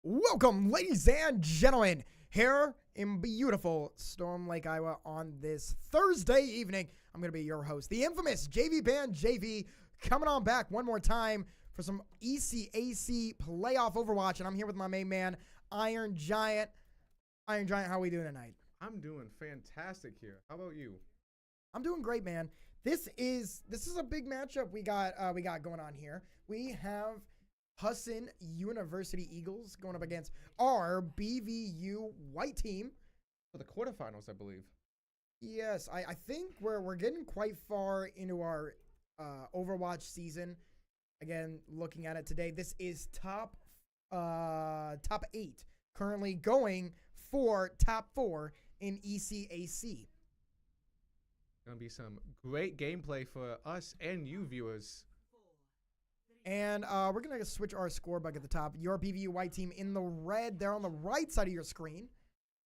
Welcome, ladies and gentlemen, here in beautiful Storm Lake, Iowa on this Thursday evening. I'm going to be your host, the infamous JV Band JV, coming on back one more time for some ECAC playoff Overwatch, and I'm here with my main man, Iron Giant. Iron Giant, how are we doing tonight? I'm doing fantastic here. How about you? I'm doing great, man. This is a big matchup we got going on here. We have Husson University Eagles going up against our BVU white team For the quarterfinals, I believe. Yes, I think we're getting quite far into our Overwatch season. Again, looking at it today, this is top 8, currently going for top 4 in ECAC. Gonna be some great gameplay for us and you viewers. And we're going to switch our scorebook at the top. Your BVU white team in the red. They're on the right side of your screen.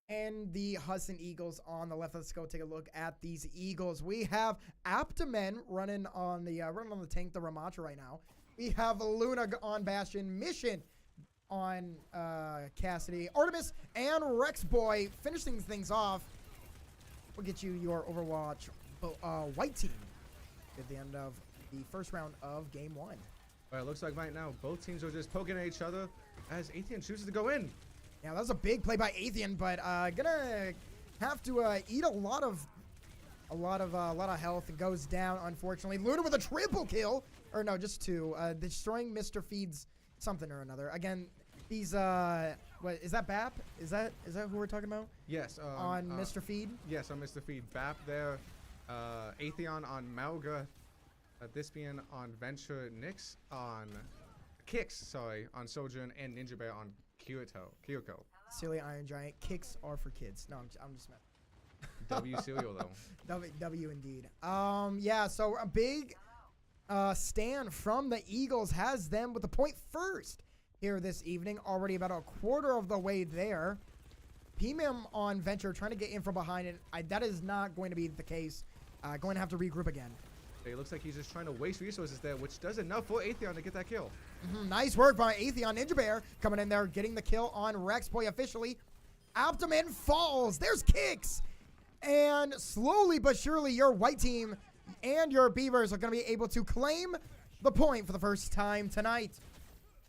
And the Husson Eagles on the left. Let's go take a look at these Eagles. We have Aptamen running on the tank, the Ramatra right now. We have Luna on Bastion, Mission on Cassidy, Artemis, and Rex Boy finishing things off. We'll get you your Overwatch white team at the end of the first round of Game 1. All right, it looks like right now both teams are just poking at each other as Atheon chooses to go in. Yeah, that was a big play by Atheon, but gonna have to eat a lot of health. It goes down, unfortunately. Luna with a triple kill, or no, just 2. Destroying Mr. Feed's something or another. Again, these what is that? BAP? Is that who we're talking about? Yes. On Mr. Feed. Yes, on Mr. Feed. BAP there. Atheon on Malga. Thispian on Venture. Nyx on Kicks. Sorry, on Sojourn, and Ninja Bear on Kyoko. Silly Iron Giant. Kicks are for kids. No, I'm just messing. W serial though. W indeed. Yeah, so a big stand from the Eagles has them with the point first here this evening. Already about a quarter of the way there. PMM on Venture trying to get in from behind, and that is not going to be the case. Going to have to regroup again. It looks like he's just trying to waste resources there, which does enough for Atheon to get that kill. Nice work by Atheon. Ninja Bear coming in there, getting the kill on Rex Boy officially. Optiman falls. There's Kicks. And slowly but surely, your white team and your Beavers are going to be able to claim the point for the first time tonight.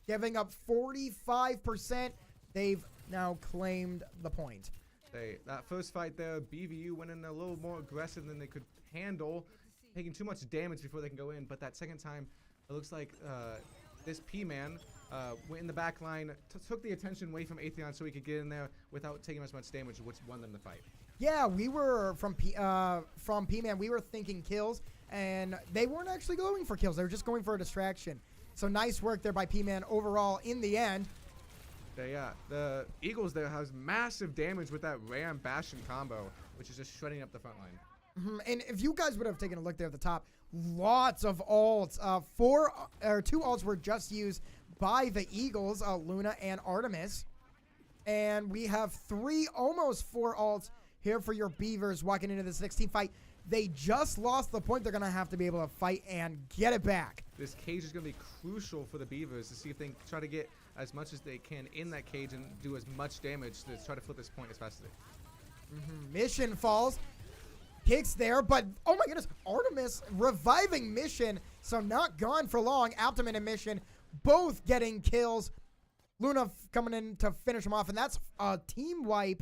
Giving up 45%. They've now claimed the point. That first fight there, BVU went in a little more aggressive than they could handle, taking too much damage before they can go in. But that second time, it looks like this P-Man went in the back line, took the attention away from Atheon so he could get in there without taking as much damage, which won them the fight. Yeah, we were from P-Man, we were thinking kills, and they weren't actually going for kills. They were just going for a distraction. So nice work there by P-Man overall in the end. Yeah, the Eagles there has massive damage with that Ram Bastion combo, which is just shredding up the front line. And if you guys would have taken a look there at the top, lots of ults. 2 ults were just used by the Eagles, Luna and Artemis. And we have 3, almost 4 ults here for your Beavers walking into the 16th fight. They just lost the point. They're going to have to be able to fight and get it back. This cage is going to be crucial for the Beavers to see if they can try to get as much as they can in that cage and do as much damage to try to flip this point as fast as they can. Mission falls. Kicks there, but oh my goodness, Artemis reviving Mission, so not gone for long. Aptamen and Mission both getting kills. Luna coming in to finish them off, and that's a team wipe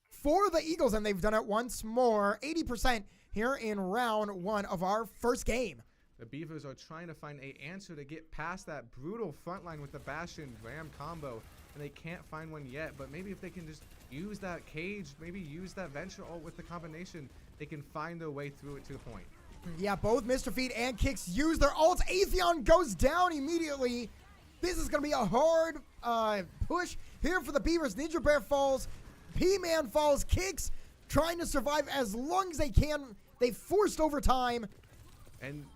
for the Eagles, and they've done it once more. 80% here in round 1 of our first game. The Beavers are trying to find an answer to get past that brutal front line with the Bastion Ram combo, and they can't find one yet. But maybe if they can just use that cage, maybe use that Venture ult with the combination, they can find their way through it to the point. Yeah, both Mr. Feed and Kicks use their ults. Atheon goes down immediately. This is going to be a hard push here for the Beavers. Ninja Bear falls. P-Man falls. Kicks trying to survive as long as they can. They forced overtime. And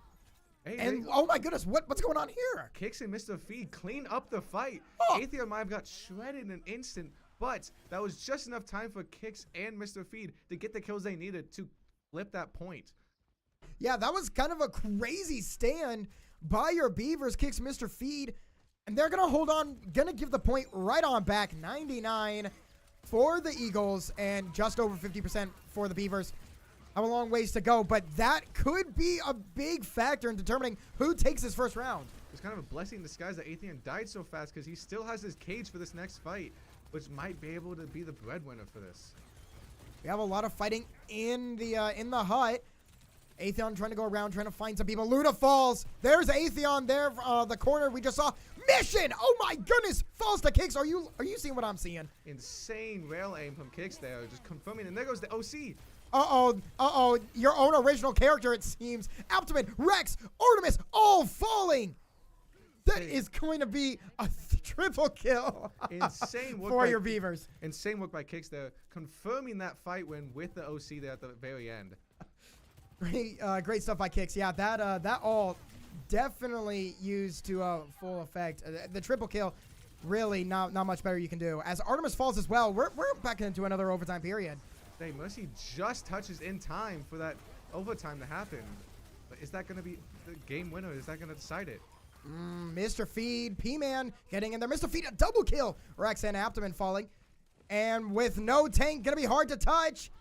oh my goodness, what's going on here? Kicks and Mr. Feed clean up the fight. Oh. Atheon might have got shredded in an instant, but that was just enough time for Kicks and Mr. Feed to get the kills they needed to flip that point. Yeah, that was kind of a crazy stand by your Beavers. Kicks Mr. Feed And they're going to hold on, going to give the point right on back. 99 for the Eagles and just over 50% for the Beavers. Have a long ways to go, but that could be a big factor in determining who takes this first round. It's kind of a blessing in disguise that Atheon died so fast because he still has his cage for this next fight, which might be able to be the breadwinner for this. We have a lot of fighting in the hut. Atheon trying to go around, trying to find some people. Luna falls. There's Atheon there, the corner we just saw. Mission! Oh my goodness! Falls to Kicks. Are you seeing what I'm seeing? Insane rail aim from Kicks there, just confirming. And there goes the OC. Uh-oh. Your own original character, it seems. Aptaman, Rex, Artemis, all falling. That is going to be a triple kill. Insane work for your Beavers. Insane work by Kicks there, confirming that fight win with the OC there at the very end. Great stuff by Kicks. Yeah, that all definitely used to full effect. The triple kill, really not much better you can do. As Artemis falls as well, we're back into another overtime period. Hey, Mercy just touches in time for that overtime to happen. But is that going to be the game winner? Is that going to decide it? Mr. Feed, P-Man getting in there. Mr. Feed, a double kill. Rex and Aptaman falling. And with no tank, going to be hard to touch.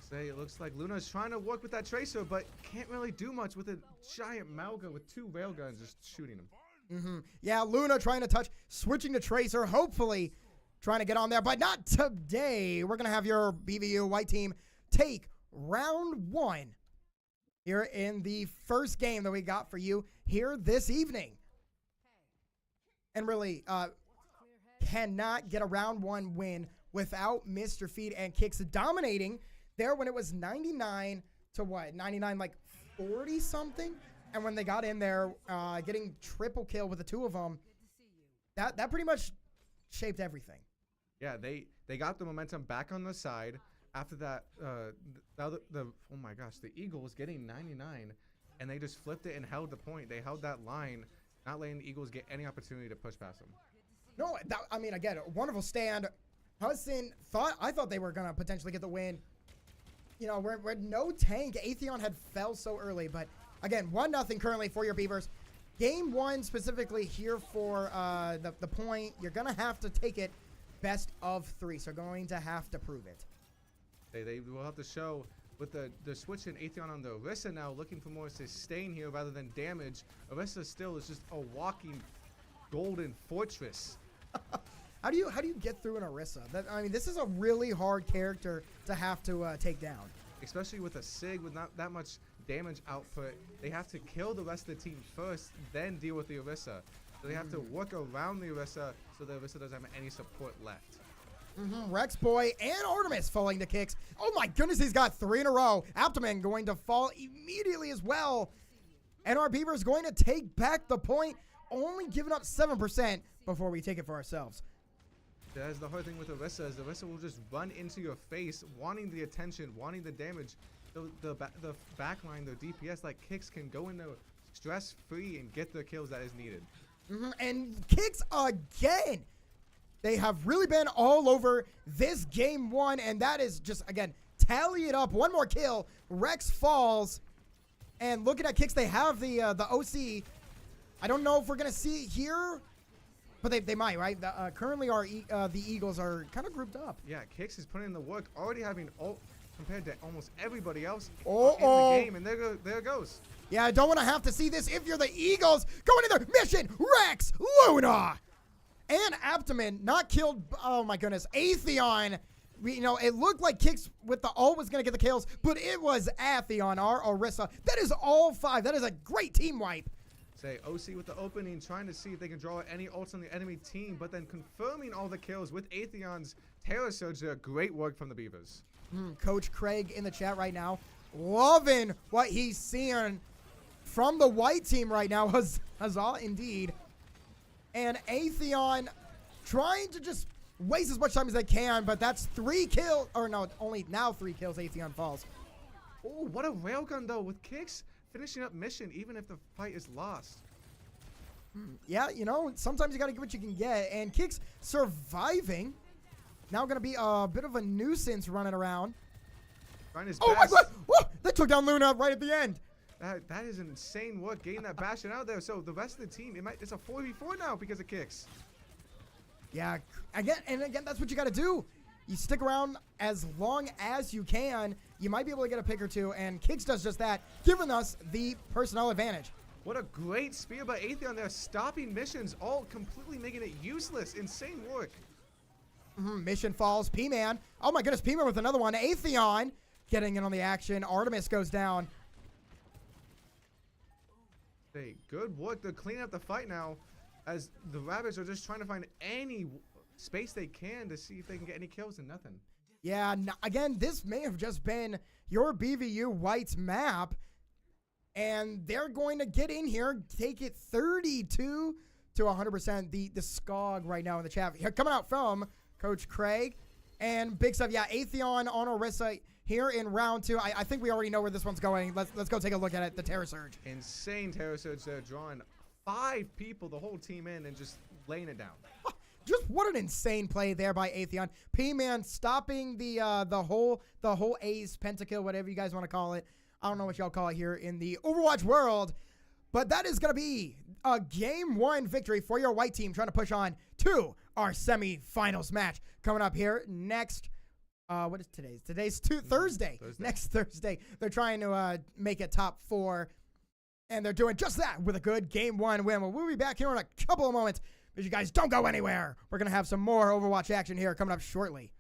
Say, it looks like Luna's trying to work with that Tracer, but can't really do much with a giant Malga with 2 railguns just shooting him. Yeah, Luna trying to touch, switching to Tracer, hopefully trying to get on there, but not today. We're going to have your BVU white team take round 1 here in the first game that we got for you here this evening. And really, cannot get a round 1 win without Mr. Feed and Kicks dominating there when it was 99 to what? 99, like 40 something? And when they got in there, getting triple kill with the 2 of them, that pretty much shaped everything. Yeah, they got the momentum back on the side. After that, oh my gosh, the Eagles getting 99, and they just flipped it and held the point. They held that line, not letting the Eagles get any opportunity to push past them. No, I mean, again, a wonderful stand. Husson I thought they were going to potentially get the win. You know, we're no tank. Atheon had fell so early, but again, 1-0 currently for your Beavers. Game 1 specifically here for the point. You're going to have to take it best of 3, so going to have to prove it. They will have to show with the switch in Atheon on the Orisa now, looking for more sustain here rather than damage. Orisa still is just a walking golden fortress. How do you get through an Orisa? I mean, this is a really hard character to have to take down. Especially with a Sig with not that much damage output. They have to kill the rest of the team first, then deal with the Orisa. So they have to work around the Orisa so the Orisa doesn't have any support left. Rex Boy and Artemis falling to Kicks. Oh my goodness, he's got 3 in a row. Aptaman going to fall immediately as well. And our Beavers going to take back the point, only giving up 7% before we take it for ourselves. That's the hard thing with Orisa, is Orisa will just run into your face, wanting the attention, wanting the damage. The backline, the DPS, like Kicks, can go in there stress-free and get the kills that is needed. And Kicks again. They have really been all over this game 1, and that is just, again, tally it up. 1 more kill. Rex falls. And looking at Kicks, they have the OC. I don't know if we're going to see it here, but they might, right? Currently, the Eagles are kind of grouped up. Yeah, Kicks is putting in the work, already having ult compared to almost everybody else in the game, and there it goes. Yeah, I don't want to have to see this if you're the Eagles. Going in there. Mission, Rex, Luna. And Aptaman not killed. Oh my goodness, Atheon. It looked like Kicks with the ult was gonna get the kills, but it was Atheon, our Orisa. That is all 5. That is a great team wipe. Say OC with the opening, trying to see if they can draw any ults on the enemy team, but then confirming all the kills with Atheon's Terror Surge there. Great work from the Beavers. Coach Craig in the chat right now, loving what he's seeing from the white team right now. Huzzah indeed. And Atheon trying to just waste as much time as they can, but that's 3 kills. Or no, only now 3 kills. Atheon falls. Oh, what a railgun though with Kicks finishing up mission even if the fight is lost. Yeah, sometimes you got to get what you can get. And Kicks surviving. Now going to be a bit of a nuisance running around. Trying his Oh best. my god! Whoa! They took down Luna right at the end. That is insane work getting that Bastion out there. So the rest of the team, it's a 4v4 now because of Kicks. Yeah, again, that's what you got to do. You stick around as long as you can. You might be able to get a pick or two, and Kicks does just that, giving us the personnel advantage. What a great spear by Atheon there, stopping missions, all completely making it useless. Insane work. Mission falls. P-Man. Oh my goodness, P-Man with another one. Atheon getting in on the action. Artemis goes down. Hey, good work. They're cleaning up the fight now as the Rabbits are just trying to find any space they can to see if they can get any kills and nothing. Yeah, again, this may have just been your BVU White's map, and they're going to get in here, take it 32 to 100%. The Skog right now in the chat. Here, coming out from Coach Craig. And big stuff, yeah, Atheon on Orisa here in round 2. I think we already know where this one's going. Let's go take a look at it. The Terror Surge. Insane Terror Surge there, drawing 5 people, the whole team in, and just laying it down. Just what an insane play there by Atheon. P-Man stopping the whole A's pentakill, whatever you guys want to call it. I don't know what y'all call it here in the Overwatch world. But that is going to be a Game 1 victory for your white team, trying to push on to our semifinals match coming up here next. What is today's? Today's Thursday. Next Thursday. They're trying to make it top 4, and they're doing just that with a good Game 1 win. We'll be back here in a couple of moments, but you guys don't go anywhere. We're going to have some more Overwatch action here coming up shortly.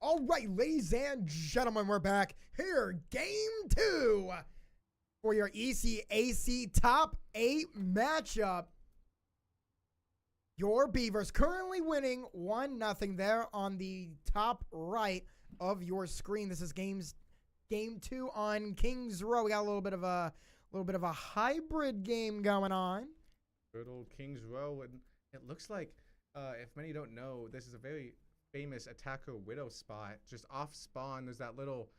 All right, ladies and gentlemen, we're back here. Game 2 for your ECAC top 8 matchup. Your Beavers currently winning 1-0 there on the top right of your screen. This is game 2 on Kings Row. We got a little bit of a hybrid game going on. Good old Kings Row, and it looks like, if many don't know, this is a very famous attacker widow spot. Just off spawn, there's that little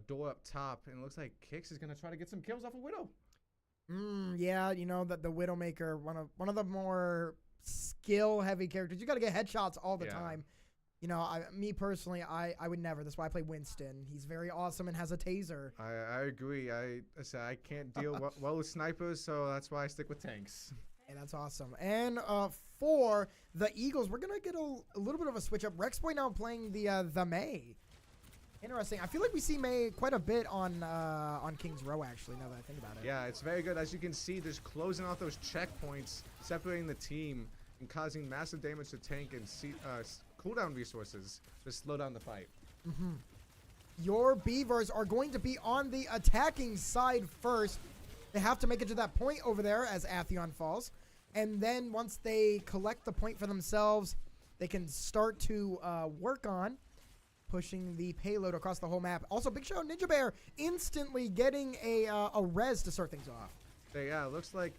door up top, and it looks like Kix is gonna try to get some kills off a widow. Yeah, you know that the Widowmaker, one of the more skill-heavy characters. You got to get headshots all the time. You know, me personally, I would never. That's why I play Winston. He's very awesome and has a taser. I agree. I can't deal well with snipers, so that's why I stick with tanks. Hey, that's awesome. And for the Eagles, we're gonna get a little bit of a switch up. Rexboy now playing the May. Interesting. I feel like we see May quite a bit on Kings Row, actually, now that I think about it. Yeah, it's very good. As you can see, there's closing off those checkpoints, separating the team, and causing massive damage to tank and cooldown resources to slow down the fight. Your Beavers are going to be on the attacking side first. They have to make it to that point over there as Atheon falls. And then once they collect the point for themselves, they can start to work on pushing the payload across the whole map. Also, big shout out Ninja Bear instantly getting a res to start things off. So yeah, it looks like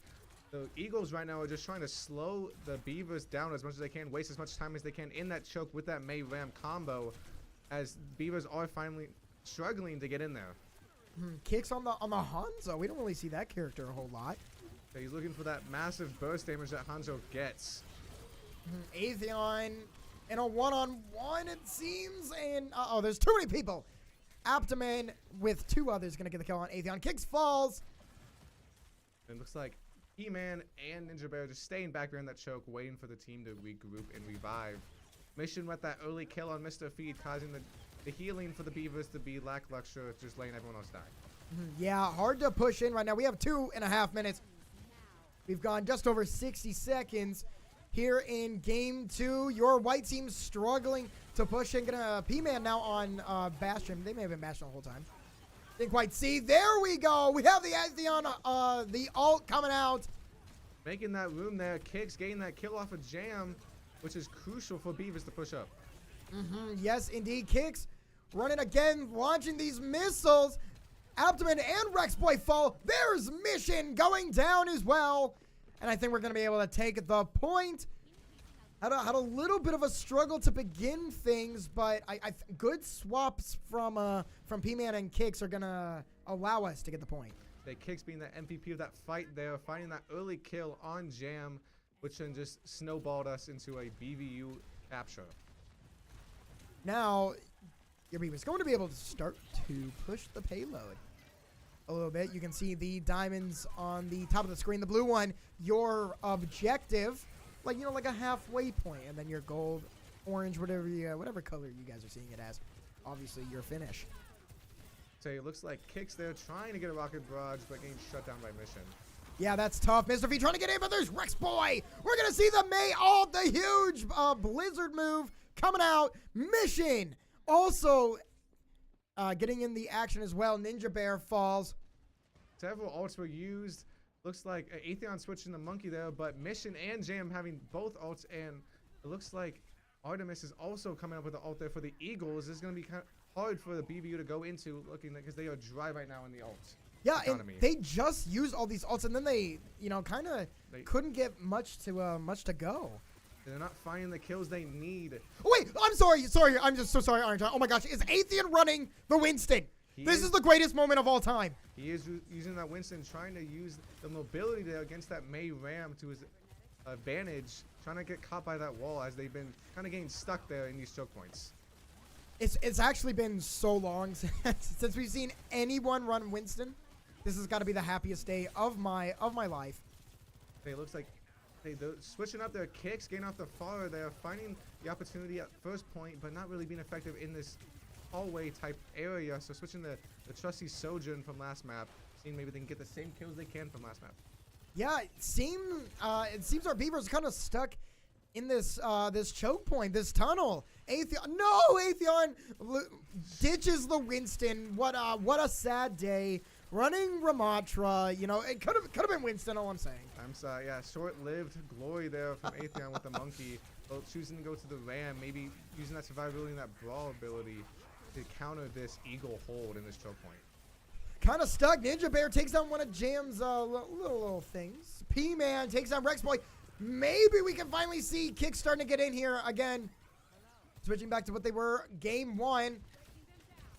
the Eagles right now are just trying to slow the Beavers down as much as they can, waste as much time as they can in that choke with that May Ram combo, as Beavers are finally struggling to get in there. Kicks on the Hanzo. We don't really see that character a whole lot. So he's looking for that massive burst damage that Hanzo gets. Atheon in a one-on-one, it seems, and there's too many people. Abdomen with 2 others gonna get the kill on Atheon. Kicks falls. And it looks like E-Man and Ninja Bear just staying back behind that choke, waiting for the team to regroup and revive. Mission with that early kill on Mr. Feed, causing the healing for the Beavers to be lackluster, just letting everyone else die. Yeah, hard to push in right now. We have 2.5 minutes. We've gone just over 60 seconds here in game 2. Your white team struggling to push in. Gonna P-Man now on Bastion. They may have been Bastion the whole time. Didn't quite see. There we go. We have the Atheon, the ult coming out. Making that room there. Kicks getting that kill off of Jam, which is crucial for Beavers to push up. Yes, indeed. Kicks running again, launching these missiles. Abdomen and Rexboy fall. There's Mission going down as well. And I think we're going to be able to take the point. Had a little bit of a struggle to begin things, but good swaps from P-Man and Kicks are going to allow us to get the point. Kicks being the MVP of that fight there, finding that early kill on Jam, which then just snowballed us into a BVU capture. Now, your Beaver's going to be able to start to push the payload a little bit. You can see the diamonds on the top of the screen. The blue one, your objective, like a halfway point, and then your gold, orange, whatever color you guys are seeing it as, obviously your finish. So it looks like Kicks there trying to get a rocket barrage, but getting shut down by Mission. Yeah, that's tough. Mr. V trying to get in, but there's Rexboy. We're gonna see the the huge blizzard move coming out. Mission also getting in the action as well. Ninja Bear falls. Several ults were used. Looks like Atheon switching the monkey there, but Mission and Jam having both ults, and it looks like Artemis is also coming up with the ult there for the Eagles. This is going to be kind of hard for the BBU to go into, looking because they are dry right now in the ults. Yeah, and they just used all these ults, and then they, kind of couldn't get much to go. They're not finding the kills they need. Oh, wait, I'm sorry. I'm just so sorry, Orange. Oh my gosh, is Atheon running the Winston? This is the greatest moment of all time. He is using that Winston, trying to use the mobility there against that May Ram to his advantage, trying to get caught by that wall as they've been kind of getting stuck there in these choke points. It's actually been so long since we've seen anyone run Winston. This has got to be the happiest day of my life. It looks like they're switching up their kicks, getting off the far. They're finding the opportunity at first point, but not really being effective in this hallway type area. So switching the trusty Sojourn from last map, seeing maybe they can get the same kills they can from last map. Yeah, it seems our Beavers are kind of stuck in this this choke point, this tunnel. Atheon, no, Atheon ditches the Winston. What a sad day. Running Ramatra, you know, it could have been Winston. All I'm saying. I'm sorry. Yeah, short-lived glory there from Atheon with the monkey. Well, choosing to go to the Ram, maybe using that survivability and that brawl ability to counter this eagle hold in this choke point. Kind of stuck. Ninja Bear takes down one of Jam's little things. P-Man takes down Rex Boy. Maybe we can finally see Kick starting to get in here again. Switching back to what they were game one.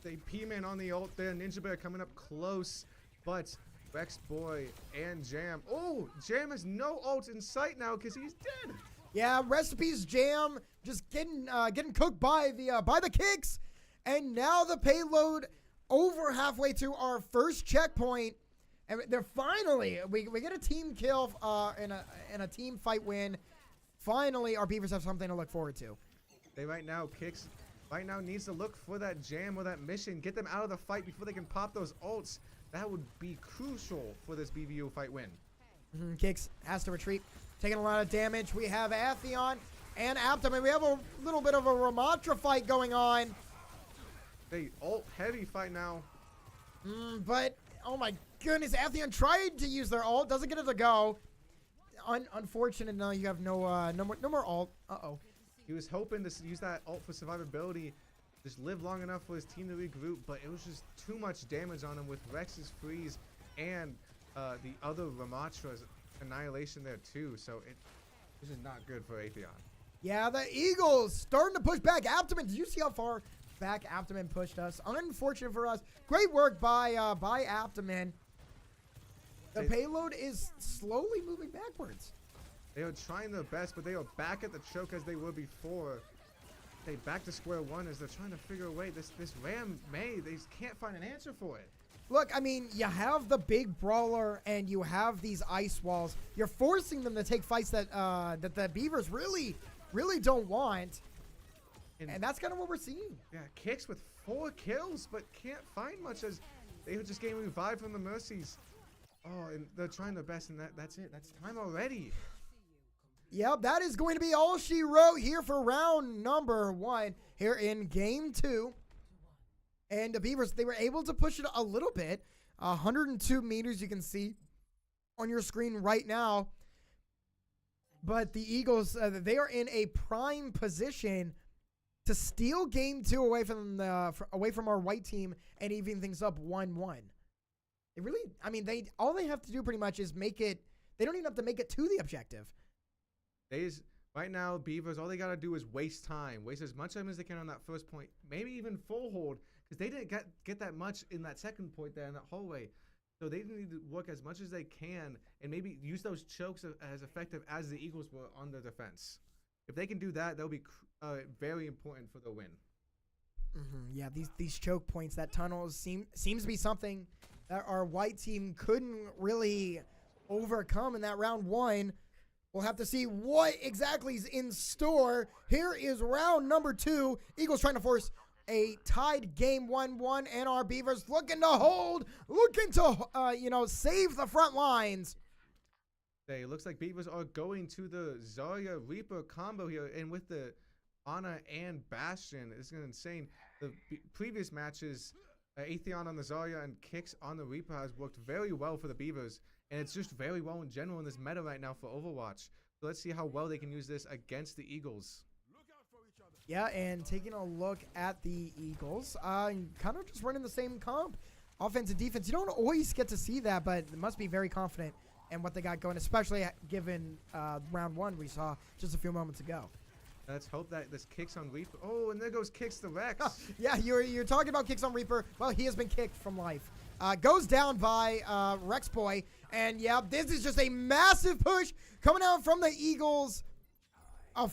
They P-Man on the ult there. Ninja Bear coming up close, but Rex Boy and Jam. Oh, Jam has no ult in sight now because he's dead. Yeah, recipes Jam just getting cooked by the Kicks, and now the payload over halfway to our first checkpoint, and they're finally we get a team kill in a team fight win. Finally, our Beavers have something to look forward to. They Kicks right now needs to look for that Jam or that mission, get them out of the fight before they can pop those ults. That would be crucial for this BVU fight win. Kicks has to retreat, taking a lot of damage. We have Atheon and Aptum. We have a little bit of a Ramatra fight going on. They ult heavy fight now. But oh my goodness, Atheon tried to use their ult, doesn't get it to go. Unfortunate. No, you have no more ult. He was hoping to use that ult for survivability, just live long enough for his team to regroup, but it was just too much damage on him with Rex's freeze and the other Ramatra's annihilation there too. So this is not good for Atheon. Yeah, the Eagles starting to push back. Abdomen, did you see how far back Abdomen pushed us? Unfortunate for us. Great work by Abdomen. The payload is slowly moving backwards. They are trying their best, but they are back at the choke as they were before. They back to square one as they're trying to figure a way. This Ram they can't find an answer for it. Look, I mean, you have the big brawler and you have these ice walls. You're forcing them to take fights that that the Beavers really don't want. And that's kind of what we're seeing. Yeah, Kicks with 4 kills, but can't find much as they were just getting revived from the Mercies. Oh, and they're trying their best, and that's it. That's time already. Yep, that is going to be all she wrote here for round number 1 here in game 2. And the Beavers, they were able to push it a little bit. 102 meters you can see on your screen right now. But the Eagles, they are in a prime position to steal game 2 away from our white team and even things up 1-1. They really, I mean, all they have to do pretty much is make it. They don't even have to make it to the objective. Right now, Beavers, all they got to do is waste time. Waste as much time as they can on that first point. Maybe even full hold, because they didn't get that much in that second point there in that hallway. So they need to work as much as they can and maybe use those chokes as effective as the Eagles were on their defense. If they can do that, that'll be very important for the win. Yeah, these choke points, that tunnel seems to be something that our white team couldn't really overcome in that round 1. We'll have to see what exactly is in store. Here is round number 2. Eagles trying to force a tied game 1-1, and our Beavers looking to hold, looking to save the front lines. It looks like Beavers are going to the Zarya Reaper combo here, and with the Ana and Bastion, it's insane. The previous matches, Atheon on the Zarya and Kicks on the Reaper has worked very well for the Beavers. And it's just very well in general in this meta right now for Overwatch. So let's see how well they can use this against the Eagles. Yeah, and taking a look at the Eagles, kind of just running the same comp. Offense and defense, you don't always get to see that, but they must be very confident in what they got going, especially given round 1 we saw just a few moments ago. Let's hope that this Kicks on Reaper. Oh, and there goes Kicks the Rex. Yeah, you're talking about Kicks on Reaper. Well, he has been kicked from life. Goes down by Rex Boy. And yeah, this is just a massive push coming out from the Eagles. I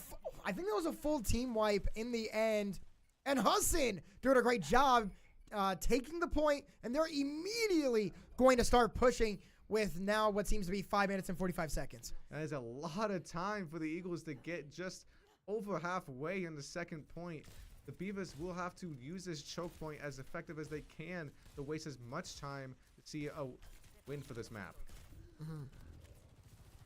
think that was a full team wipe in the end. And Husson doing a great job taking the point. And they're immediately going to start pushing with now what seems to be 5 minutes and 45 seconds. That is a lot of time for the Eagles to get just over halfway in the second point. The Beavers will have to use this choke point as effective as they can to waste as much time to see a win for this map.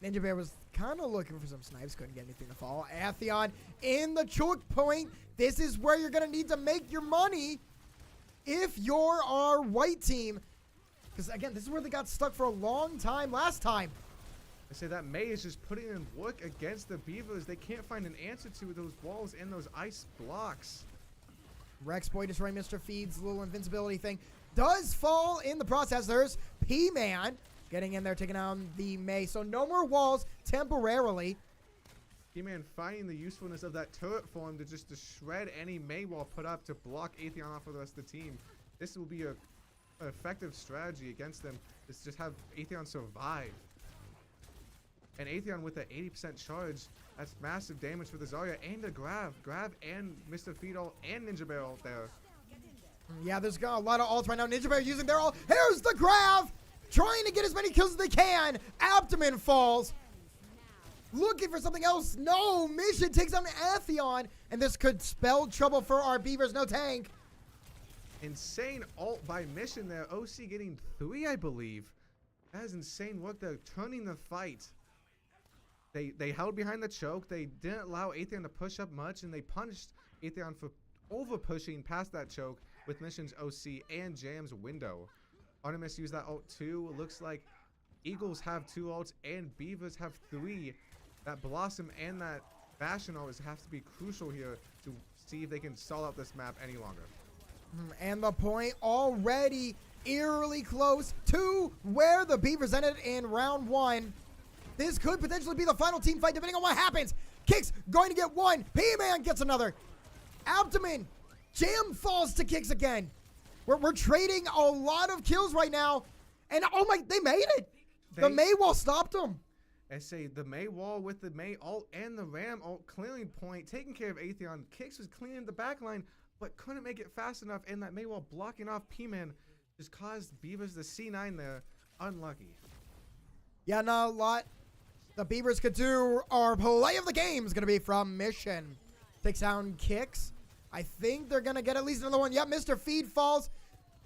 Ninja Bear was kind of looking for some snipes, couldn't get anything to fall. Atheon in the choke point. This is where you're going to need to make your money if you're our white team. Because, again, this is where they got stuck for a long time last time. I say that May is just putting in work against the Beavers. They can't find an answer to those walls and those ice blocks. Rex Boy destroying Mr. Feed's little invincibility thing does fall in the process. There's P-Man getting in there, taking down the May. So no more walls temporarily. P-Man finding the usefulness of that turret form to just to shred any May wall put up to block Atheon off for the rest of the team. This will be an effective strategy against them, is just have Atheon survive. And Atheon with the 80% charge, that's massive damage for the Zarya and the Grab. Grab and Mr. Feedall and Ninja Bear out there. Yeah, there's got a lot of ults right now. Ninja Bear using their ult. Here's the Grab! Trying to get as many kills as they can. Abdomen falls. Looking for something else. No, Mission takes down Atheon. And this could spell trouble for our Beavers. No tank. Insane ult by Mission there. OC getting 3, I believe. That is insane work. They're turning the fight. They held behind the choke. They didn't allow Atheon to push up much, and they punished Atheon for over pushing past that choke with Mission's OC and Jam's window. Artemis used that ult too. Looks like Eagles have 2 ults and Beavers have 3. That Blossom and that Bastion ult has to be crucial here to see if they can stall out this map any longer. And the point already eerily close to where the Beavers ended in round 1. This could potentially be the final team fight depending on what happens. Kicks going to get 1. P-Man gets another. Abdomen. Jam falls to Kicks again. We're trading a lot of kills right now. And oh my, they made it. The May wall stopped them. I say the May wall with the May ult and the Ram ult clearing point, taking care of Atheon. Kicks was cleaning the back line, but couldn't make it fast enough. And that May wall blocking off P-Man just caused Beavers the C9 there. Unlucky. Yeah, not a lot the Beavers could do. Our play of the game is going to be from Mission. Takes down Kicks. I think they're going to get at least another one. Yep, Mr. Feed falls.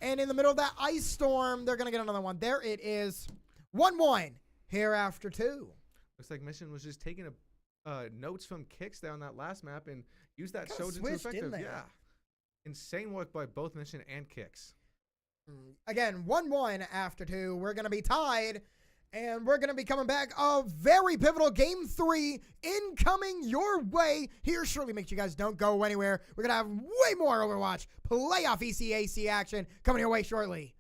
And in the middle of that ice storm, they're going to get another one. There it is. 1-1 here after 2. Looks like Mission was just taking notes from Kicks there on that last map and used that Kinda Shojin to switched, effective. didn't they? Yeah. Insane work by both Mission and Kicks. Again, 1-1 after 2. We're going to be tied. And we're going to be coming back. A very pivotal Game 3 incoming your way here shortly. Make sure you guys don't go anywhere. We're going to have way more Overwatch playoff ECAC action coming your way shortly.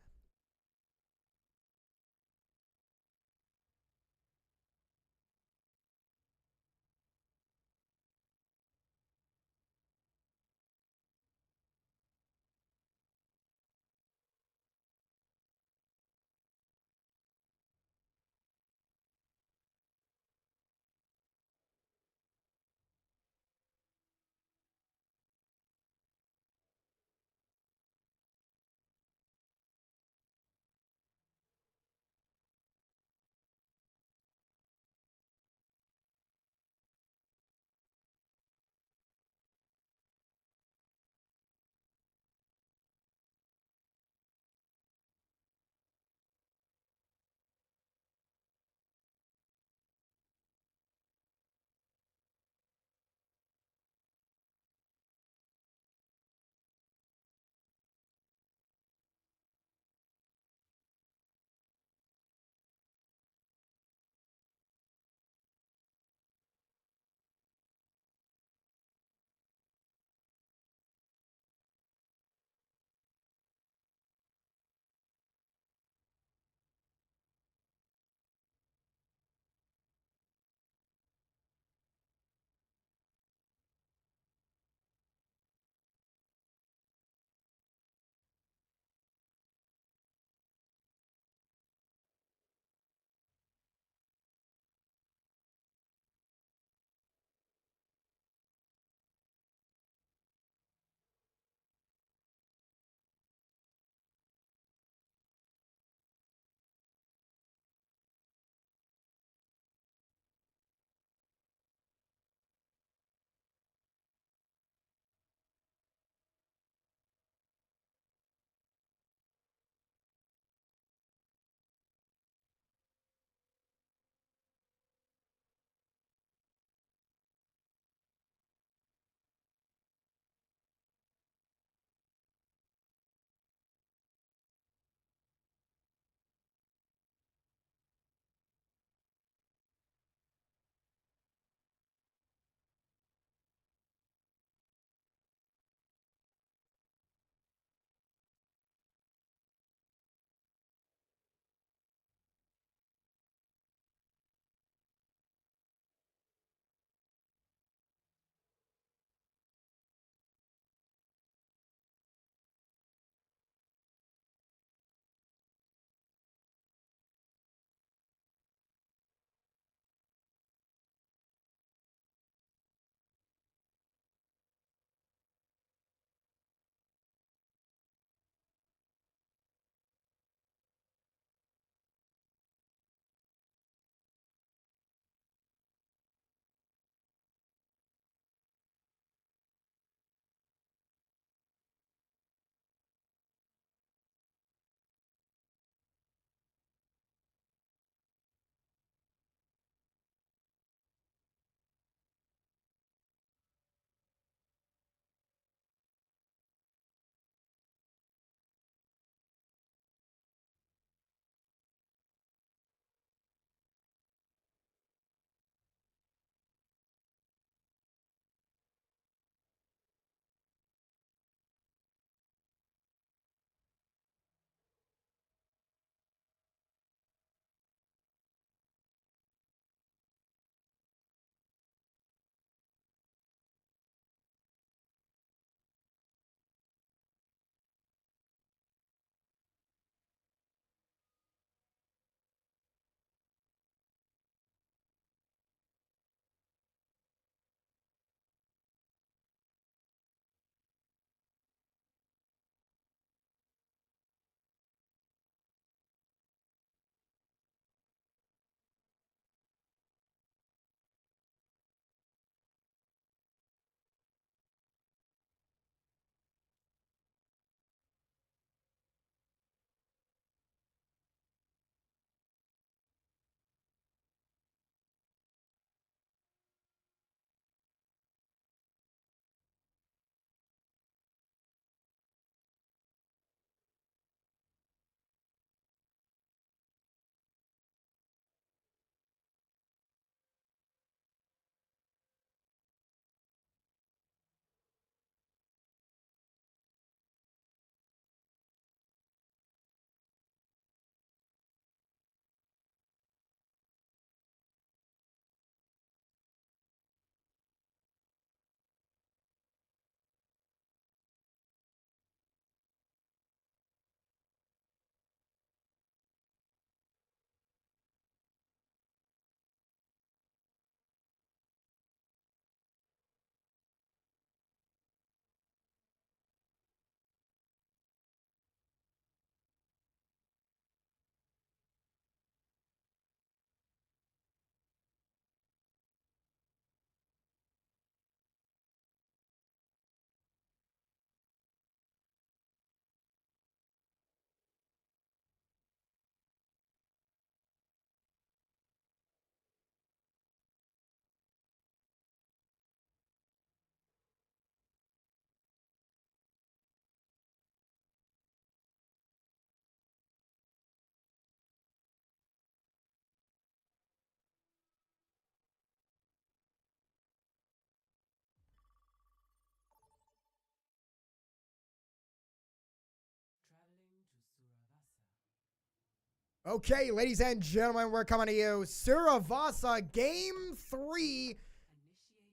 Okay, ladies and gentlemen, we're coming to you. Suravasa, Game 3.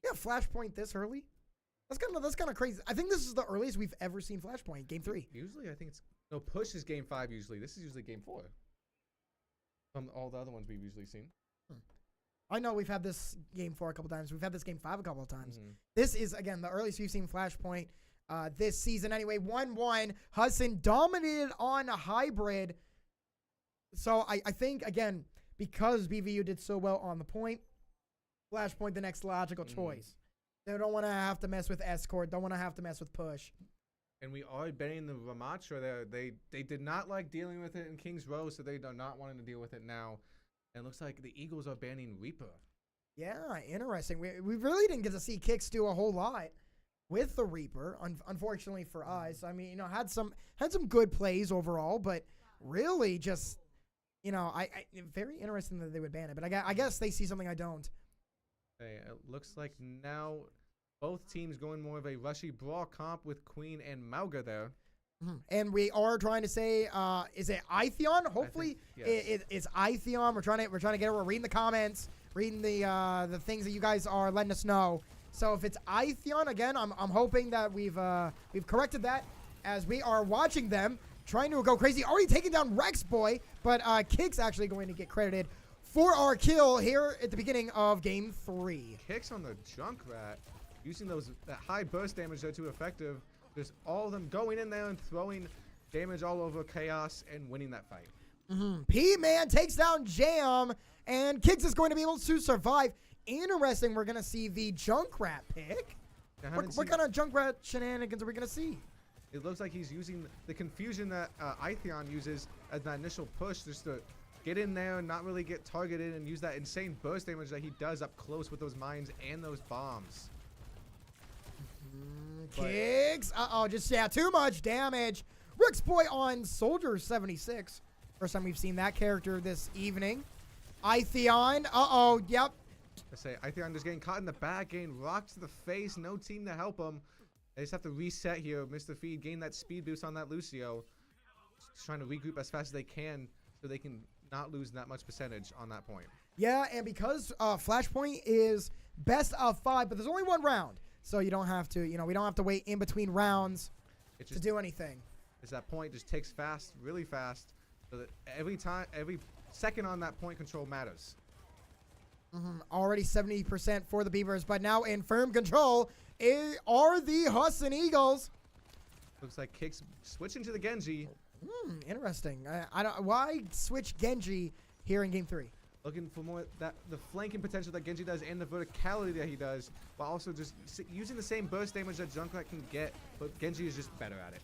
Yeah, Flashpoint this early? That's kind of crazy. I think this is the earliest we've ever seen Flashpoint, Game 3. Usually, I think it's no push is Game 5. Usually, this is usually Game 4. From all the other ones we've usually seen. I know we've had this Game 4 a couple times. We've had this Game 5 a couple of times. Mm-hmm. This is, again, the earliest we've seen Flashpoint this season. Anyway, 1-1. Husson dominated on a hybrid. So I think, again, because BVU did so well on the point, Flashpoint the next logical choice. They don't want to have to mess with Escort. Don't want to have to mess with Push. And we are betting the Ramatra there. They did not like dealing with it in Kings Row, so they are not wanting to deal with it now. And it looks like the Eagles are banning Reaper. Yeah, interesting. We really didn't get to see Kicks do a whole lot with the Reaper, unfortunately for us. I mean, had some good plays overall, but really just, I very interesting that they would ban it. But I guess they see something I don't. Hey, it looks like now both teams going more of a rushy brawl comp with Queen and Mauga there. And we are trying to say, is it Itheon? Hopefully, yes. it's Itheon. We're trying to get it. We're reading the comments, reading the things that you guys are letting us know. So if it's Itheon, again, I'm hoping that we've corrected that as we are watching them trying to go crazy. Already taking down Rex Boy, but Kick's actually going to get credited for our kill here at the beginning of Game 3. Kicks on the Junkrat, using that high burst damage there too effective. Just all of them going in there and throwing damage all over Chaos and winning that fight. P-Man takes down Jam, and Kicks is going to be able to survive. Interesting, we're going to see the Junkrat pick. What kind of Junkrat shenanigans are we going to see? It looks like he's using the confusion that Itheon uses as that initial push just to get in there and not really get targeted and use that insane burst damage that he does up close with those mines and those bombs. Kicks. Too much damage. Rex Boy on Soldier 76. First time we've seen that character this evening. Itheon. Yep. I say Itheon just getting caught in the back, getting rocked to the face. No team to help him. They just have to reset here. Mr. Feed gain that speed boost on that Lucio. Just trying to regroup as fast as they can so they can not lose that much percentage on that point. Yeah, and because Flashpoint is best of 5, but there's only one round. So you don't have to, we don't have to wait in between rounds to do anything. It's that point just takes fast, really fast, so that every second on that point control matters. Already 70% for the Beavers, but now in firm control are the Husson Eagles. Looks like Kicks switching to the Genji. Interesting. Why switch Genji here in Game 3? Looking for more the flanking potential that Genji does and the verticality that he does, while also just using the same burst damage that Junkrat can get, but Genji is just better at it.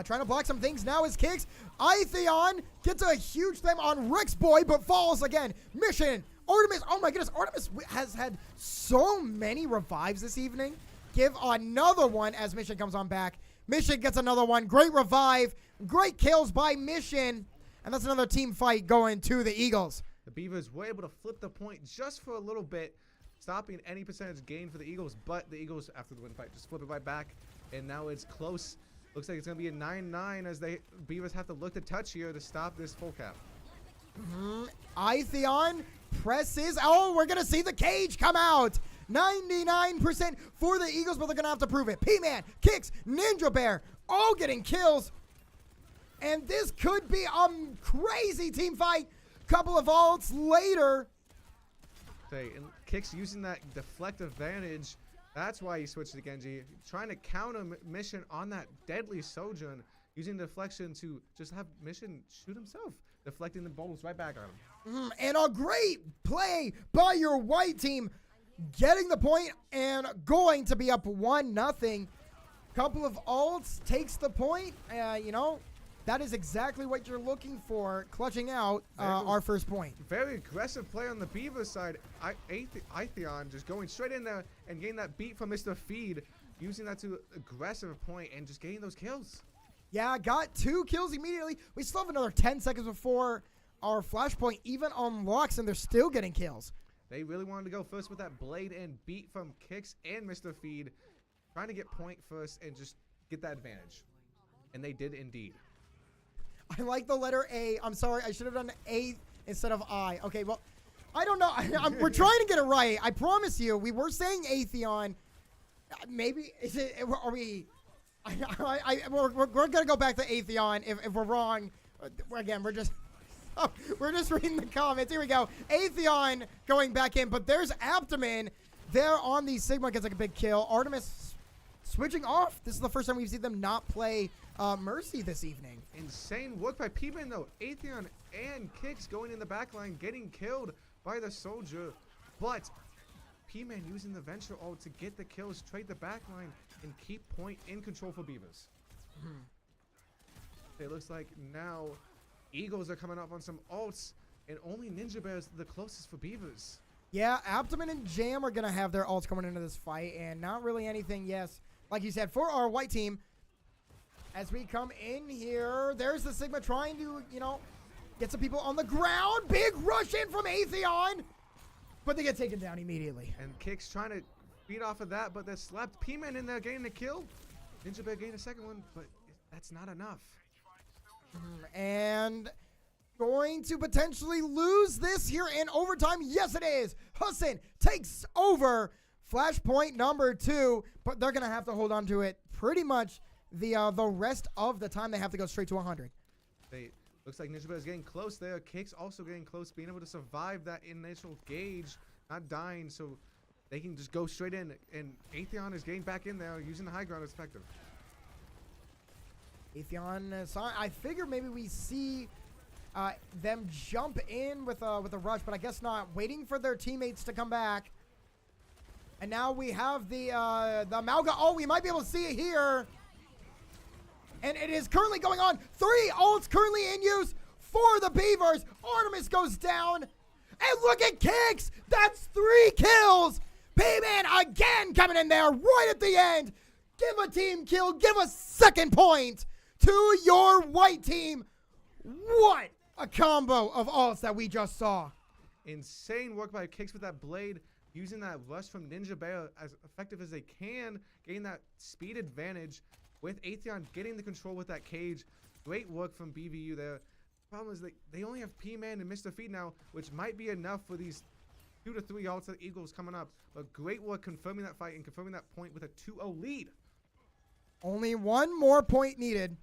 Trying to block some things now is Kicks. Itheon gets a huge slam on Rex Boy, but falls again. Mission. Artemis. Oh my goodness. Artemis has had so many revives this evening. Give another one as Mission comes on back. Mission gets another one. Great revive. Great kills by Mission. And that's another team fight going to the Eagles. The Beavers were able to flip the point just for a little bit, stopping any percentage gain for the Eagles, but the Eagles, after the win fight, just flip it right back, and now it's close. Looks like it's going to be a 9-9 as Beavers have to look to touch here to stop this full cap. Itheon presses. Oh, we're going to see the cage come out. 99% for the Eagles, but they're going to have to prove it. P-Man, Kicks, Ninja Bear, all getting kills. And this could be a crazy team fight. Couple of ults later. And Kicks using that deflect advantage. That's why he switched to Genji. Trying to counter Mission on that deadly Sojourn. Using deflection to just have Mission shoot himself. Deflecting the bolts right back on him. And a great play by your white team. Getting the point and going to be up 1-0. Couple of ults takes the point. That is exactly what you're looking for, clutching out our first point. Very aggressive play on the Beaver side. Itheon just going straight in there and getting that beat from Mr. Feed, using that to aggressive point and just getting those kills. Yeah, got 2 kills immediately. We still have another 10 seconds before our flashpoint even unlocks, and they're still getting kills. They really wanted to go first with that blade and beat from Kicks and Mr. Feed, trying to get point first and just get that advantage. And they did indeed. I like the letter A. I'm sorry. I should have done A instead of I. Okay, well, I don't know. We're trying to get it right. I promise you. We were saying Atheon. Maybe, is it, are we... we're going to go back to Atheon if we're wrong. Again, we're just reading the comments. Here we go. Atheon going back in, but there's Abdomen there on the Sigma, gets like a big kill. Artemis switching off. This is the first time we've seen them not play Mercy this evening. Insane work by P-Man though. Atheon and Kicks going in the back line, getting killed by the soldier. But P-Man using the Venture ult to get the kills, trade the back line, and keep point in control for Beavers. It looks like now Eagles are coming up on some ults, and only Ninja Bear's the closest for Beavers. Yeah, Abdomen and Jam are going to have their ults coming into this fight, and not really anything, yes, like you said, for our white team. As we come in here, there's the Sigma trying to, you know, get some people on the ground. Big rush in from Atheon, but they get taken down immediately. And Kicks trying to beat off of that, but they slapped P-Man in there, getting the kill. Ninja Bear gained a second one, but that's not enough. And going to potentially lose this here in overtime. Yes, it is. Husson takes over flashpoint number 2, but they're going to have to hold on to it pretty much the rest of the time. They have to go straight to 100. Looks like Ninja Bear is getting close there. Kicks also getting close, being able to survive that initial gauge, not dying, so they can just go straight in. And Atheon is getting back in there, using the high ground as effective. Atheon, I figure maybe we see them jump in with a rush, but I guess not. Waiting for their teammates to come back. And now we have the Malga. Oh, we might be able to see it here. And it is currently going on. 3 ults currently in use for the Beavers. Artemis goes down. And look at Kicks. That's 3 kills. P-Man again coming in there right at the end. Give a team kill. Give a second point to your white team. What a combo of ults that we just saw. Insane work by Kicks with that blade, using that rush from Ninja Bear as effective as they can, getting that speed advantage with Atheon getting the control with that cage. Great work from BVU there. Problem is they only have P-Man and Mr. Feed now, which might be enough for these 2 to 3 ults of the Eagles coming up. But great work confirming that fight and confirming that point with a 2-0 lead. Only one more point needed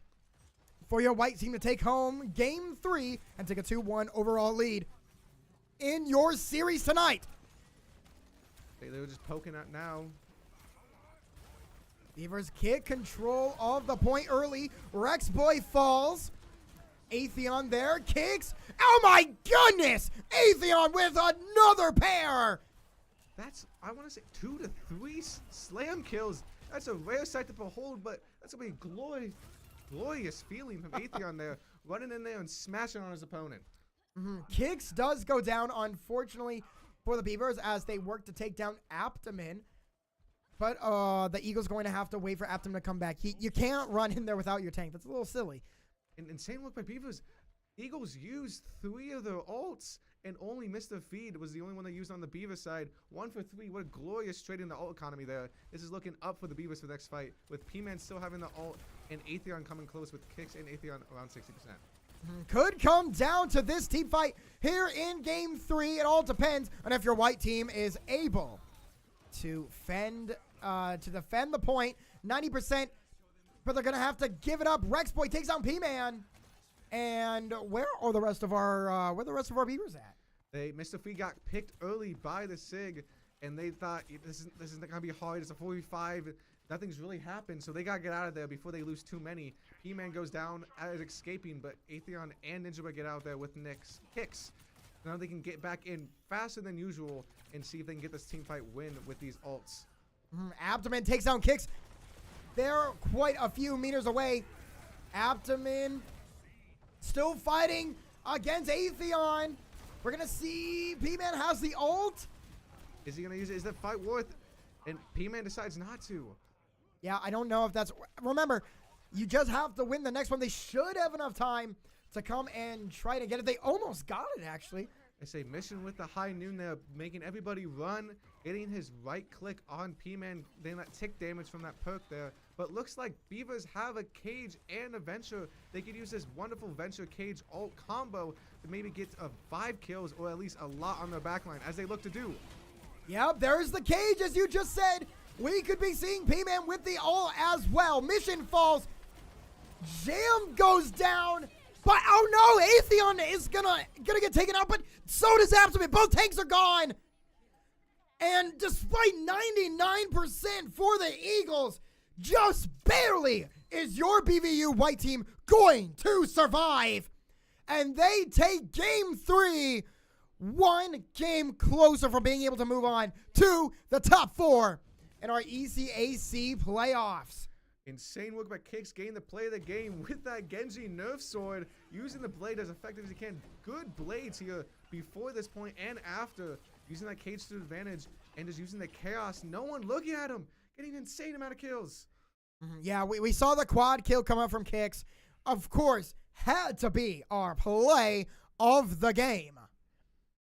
for your white team to take home game 3 and take a 2-1 overall lead in your series tonight. They were just poking at now. Beavers get control of the point early. Rex Boy falls. Atheon there. Kicks. Oh my goodness! Atheon with another pair! That's, I want to say, 2 to 3 slam kills. That's a rare sight to behold, but that's going to be a glorious feeling from Atheon there, running in there and smashing on his opponent. Kicks does go down, unfortunately, for the Beavers as they work to take down Abdomen. But the Eagles going to have to wait for Abdomen to come back. You can't run in there without your tank. That's a little silly. And insane work by Beavers. Eagles used 3 of their ults, and only Mr. Feed was the only one they used on the Beaver side. 1 for 3. What a glorious trade in the ult economy there. This is looking up for the Beavers for the next fight, with P-Man still having the ult, and Atheon coming close with Kicks and Atheon around 60%. Could come down to this team fight here in game 3. It all depends on if your white team is able to defend the point. 90%, but they're gonna have to give it up. Rexboy takes down P-Man, and where are the rest of our Beavers at? Mr. Feed got picked early by the Sig, and they thought this isn't gonna be hard. It's a 45. Nothing's really happened, so they gotta get out of there before they lose too many. P-Man goes down as escaping, but Atheon and Ninja Bear get out there with Kicks. Now they can get back in faster than usual and see if they can get this team fight win with these ults. Abdomen takes down Kicks. They're quite a few meters away. Abdomen still fighting against Atheon. We're going to see P-Man has the ult. Is he going to use it? Is that fight worth it? And P-Man decides not to. Yeah, I don't know if that's... Remember, you just have to win the next one. They should have enough time to come and try to get it. They almost got it, actually. It's a mission with the high noon there, making everybody run, getting his right click on P-Man, getting that tick damage from that perk there. But looks like Beavers have a cage and a venture. They could use this wonderful venture cage ult combo to maybe get 5 kills or at least a lot on their backline as they look to do. Yep, there's the cage, as you just said. We could be seeing P-Man with the ult as well. Mission falls. Jam goes down. But oh no, Atheon is gonna get taken out, but so does Absolute. Both tanks are gone. And despite 99% for the Eagles, just barely is your BVU white team going to survive. And they take game 3, 1 game closer from being able to move on to the top 4 in our ECAC playoffs. Insane work by Kicks, getting the play of the game with that Genji Nerf sword, using the blade as effective as he can. Good blades here before this point and after, using that cage to advantage and just using the chaos. No one looking at him, getting an insane amount of kills. Yeah, we saw the quad kill come up from Kicks. Of course, had to be our play of the game.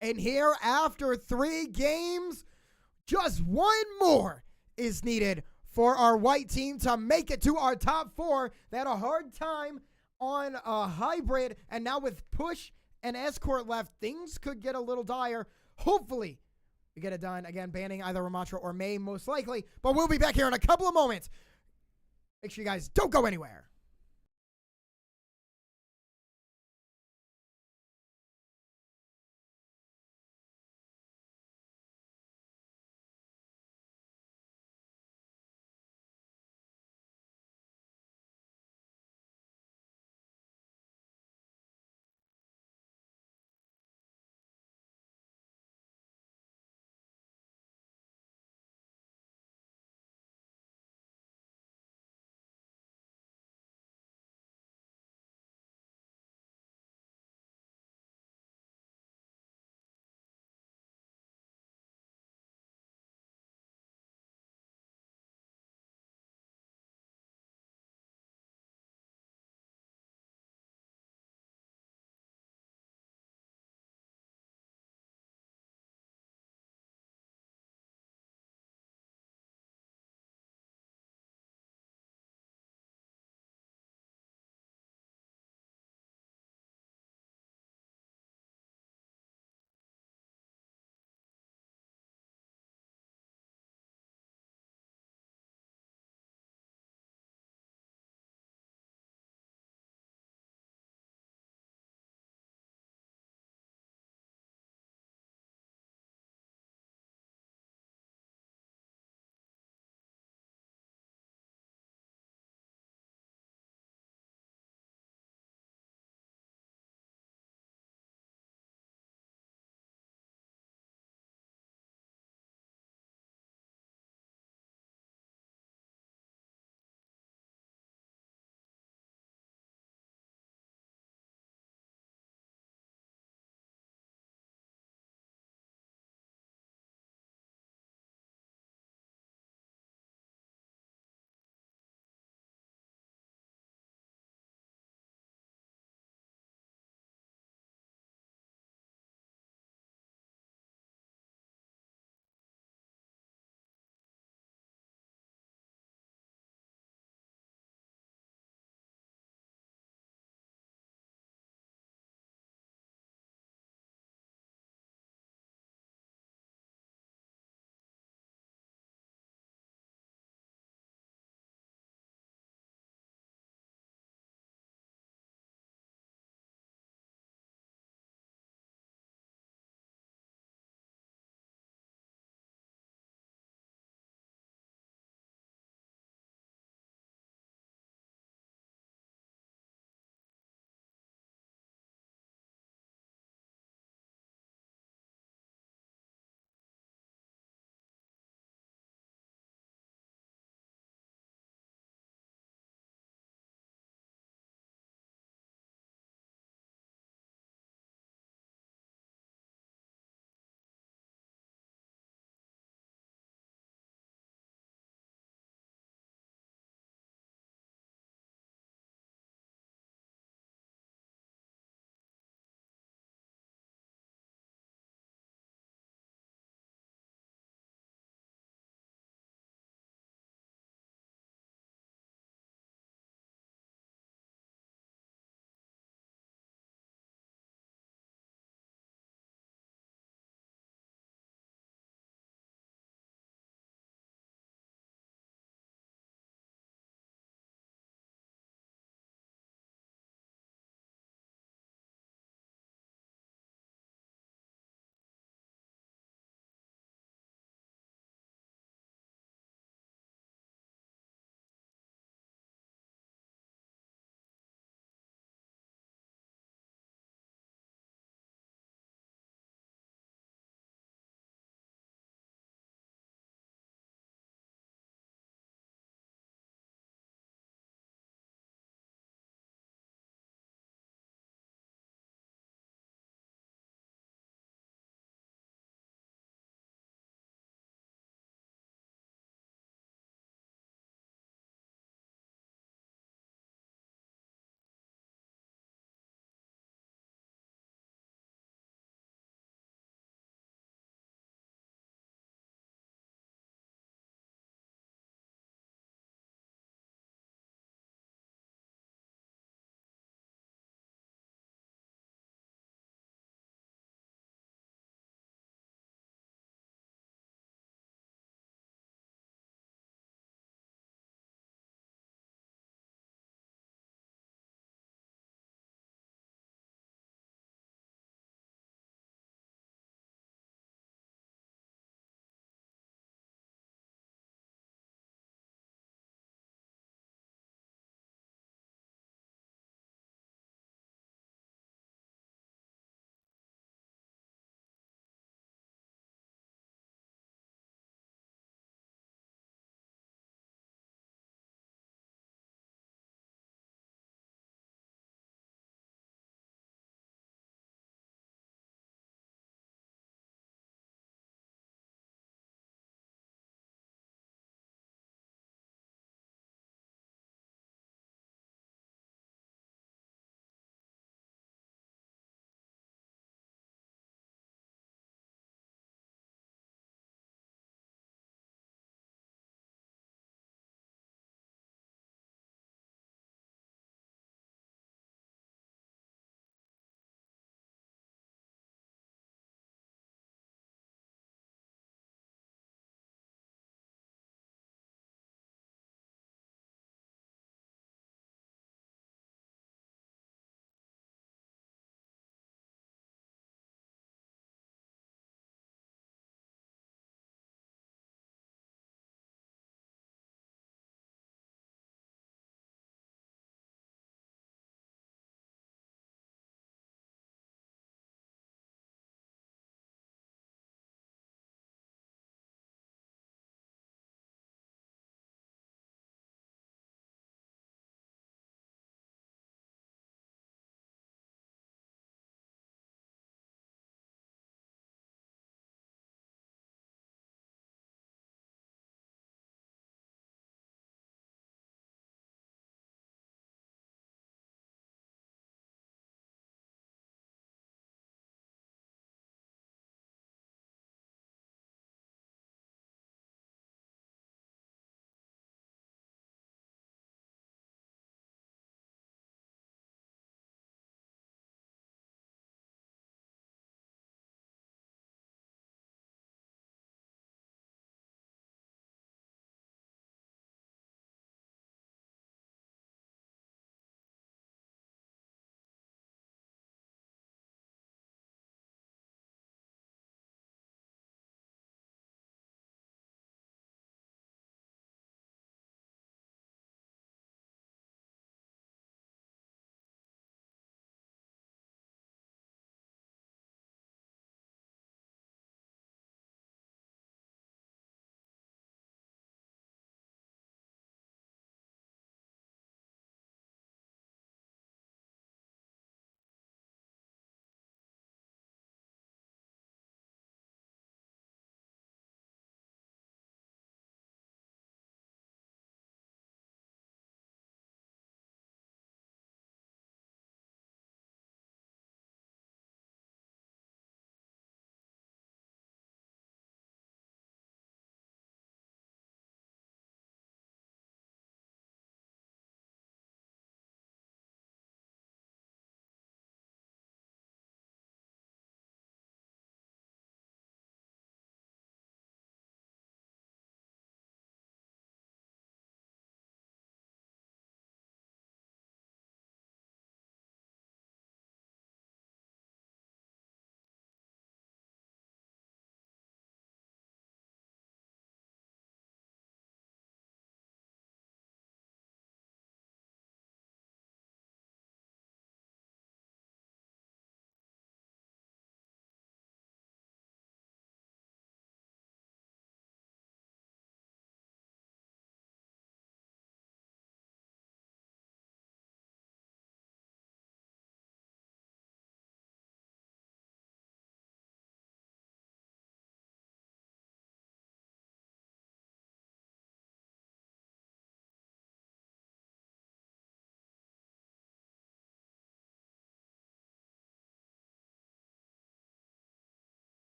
And here, after 3 games, just 1 more is needed for our white team to make it to our top 4. They had a hard time on a hybrid, and now with push and escort left, things could get a little dire. Hopefully, we get it done. Again, banning either Ramatra or May, most likely. But we'll be back here in a couple of moments. Make sure you guys don't go anywhere.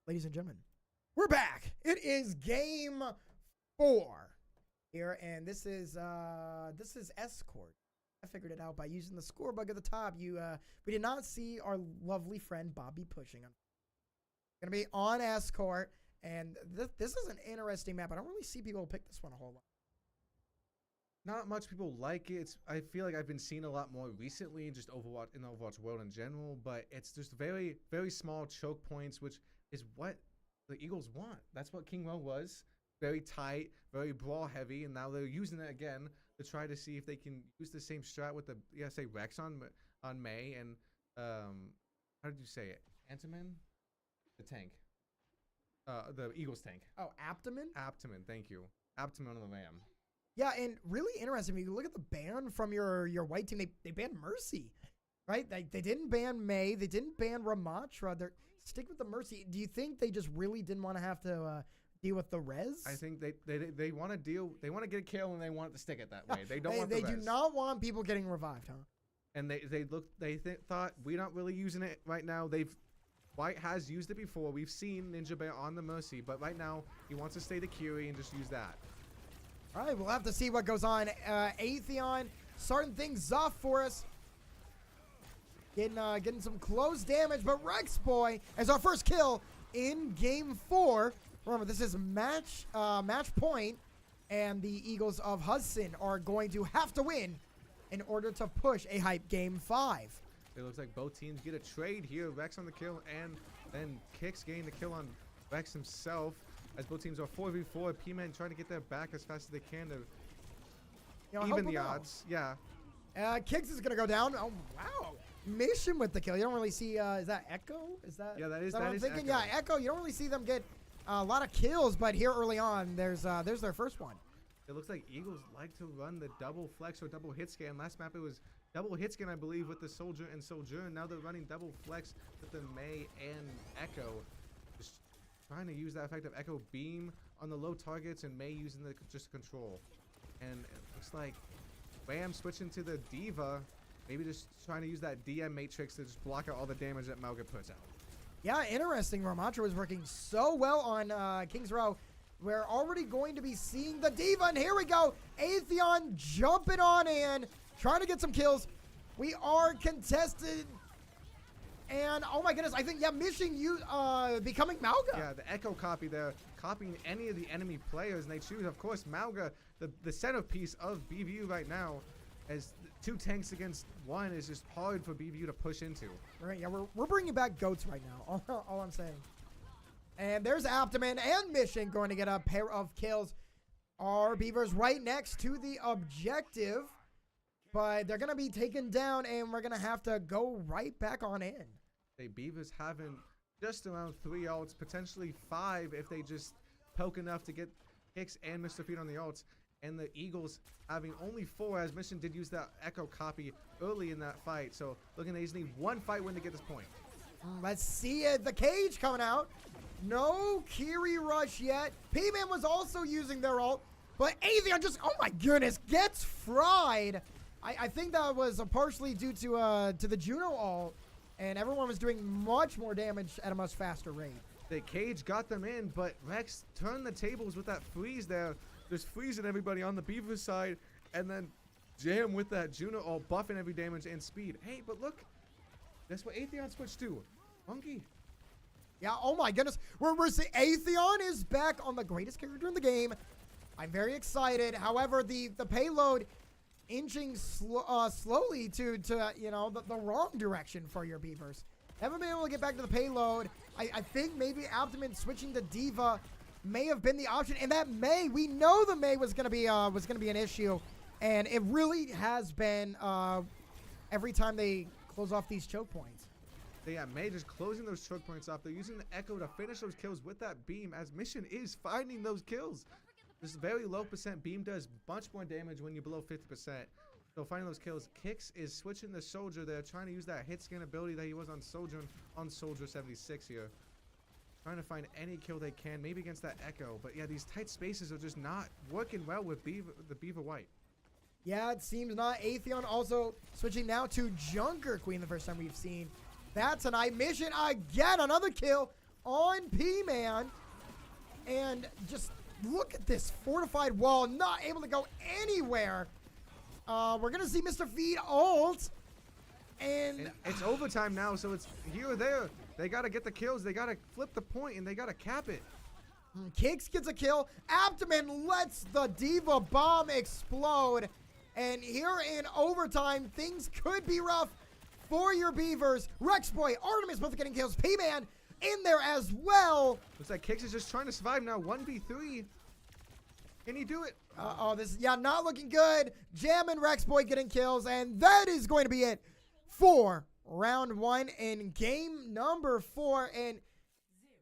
Ladies and gentlemen, we're back. It is game 4 here, and this is Escort. I figured it out by using the score bug at the top. We did not see our lovely friend Bobby pushing. I'm gonna be on Escort, and this is an interesting map. I don't really see people pick this one a whole lot. Not much people like it. I feel like I've been seeing a lot more recently, just Overwatch in the Overwatch world in general. But it's just very, very small choke points, which is what the Eagles want. That's what King Row was. Very tight, very brawl heavy, and now they're using it again to try to see if they can use the same strat with the say Rex on May and how did you say it? Antaman, the tank, the Eagles tank. Oh, Abdomen. Abtaman, thank you. Abtaman on the Ram. Yeah, and really interesting. When you look at the ban from your white team, they banned Mercy, right? They didn't ban May. They didn't ban Ramatra. They're stick with the Mercy. Do you think they just really didn't want to have to deal with the res? I think they want to deal. They want to get a kill and they want it to stick it that way. They don't want They the do res. not want people getting revived, huh? And they thought we're not really using it right now. White has used it before. We've seen Ninja Bear on the Mercy, but right now he wants to stay the Curie and just use that. All right, we'll have to see what goes on. Atheon starting things off for us. Getting some close damage, but Rex Boy as our first kill in game 4. Remember, this is match point, and the Eagles of Husson are going to have to win in order to push a hype game 5. It looks like both teams get a trade here. Rex on the kill, and then Kicks getting the kill on Rex himself. As both teams are 4v4, P-Man trying to get their back as fast as they can to even the odds. Yeah. Kicks is going to go down. Oh, wow. Mission with the kill. You don't really see, is that Echo? Yeah, that is what I'm thinking? Echo. Yeah, Echo. You don't really see them get a lot of kills, but here early on, there's their first one. It looks like Eagles like to run the double flex or double hit scan. Last map it was double hit scan, I believe, with the Soldier and Sojourn. Now they're running double flex with the May and Echo. Just trying to use that effective Echo beam on the low targets, and May using the just control. And it looks like Ram switching to the Diva, maybe just trying to use that DM matrix to just block out all the damage that Mauga puts out. Yeah, interesting. Ramatra was working so well on King's Row. We're already going to be seeing the Diva, and here we go. Atheon jumping on in, trying to get some kills. We are contested. And, oh my goodness, I think, yeah, Mission you becoming Mauga. Yeah, the Echo copy there, copying any of the enemy players, and they choose, of course, Mauga, the centerpiece of BVU right now, as 2 tanks against 1 is just hard for BVU to push into. Right, yeah, we're bringing back goats right now, all I'm saying. And there's Abdomen and Mission going to get a pair of kills. Our Beavers right next to the objective, but they're going to be taken down, and we're going to have to go right back on in. The Beavers having just around 3 ults, potentially 5 if they just poke enough to get Hicks and Mr. Feet on the ults. And the Eagles having only 4, as Mission did use that Echo copy early in that fight. So looking they just need 1 fight win to get this point. Let's see it. The cage coming out. No Kiri rush yet. P-Man was also using their ult, but Atheon just, oh my goodness, gets fried. I think that was partially due to the Juno ult, and everyone was doing much more damage at a much faster rate. The cage got them in, but Rex turned the tables with that freeze there. Just freezing everybody on the Beaver side, and then jam with that Juno ult, buffing every damage and speed. Hey, but look, that's what Atheon switched to. Monkey. Yeah, oh my goodness. We're seeing Atheon is back on the greatest character in the game. I'm very excited. However, the payload inching slowly to you know, the wrong direction for your Beavers. Haven't been able to get back to the payload. I think maybe Abdomen switching to Diva may have been the option, and that May, we know the May was gonna be an issue, and it really has been every time they close off these choke points. Yeah, May just closing those choke points off. They're using the Echo to finish those kills with that beam, as Mission is finding those kills. This very low percent beam does much more damage when you're below 50%. So finding those kills. Kicks is switching the Soldier there, trying to use that hit scan ability that he was on Soldier 76 here. Trying to find any kill they can, maybe against that Echo. But yeah, these tight spaces are just not working well with the Beaver White. Yeah, it seems not. Atheon also switching now to Junker Queen, the first time we've seen that tonight. Mission again, another kill on P-Man. And just look at this fortified wall, not able to go anywhere. We're going to see Mr. Feed ult. And it's overtime now, so it's here or there. They got to get the kills. They got to flip the point, and they got to cap it. Kicks gets a kill. Abdomen lets the Diva bomb explode. And here in overtime, things could be rough for your Beavers. Rexboy, Artemis both getting kills. P-Man in there as well. Looks like Kicks is just trying to survive now. 1v3. Can he do it? This is, not looking good. Jam and Rexboy getting kills. And that is going to be it for round 1 in game number 4. And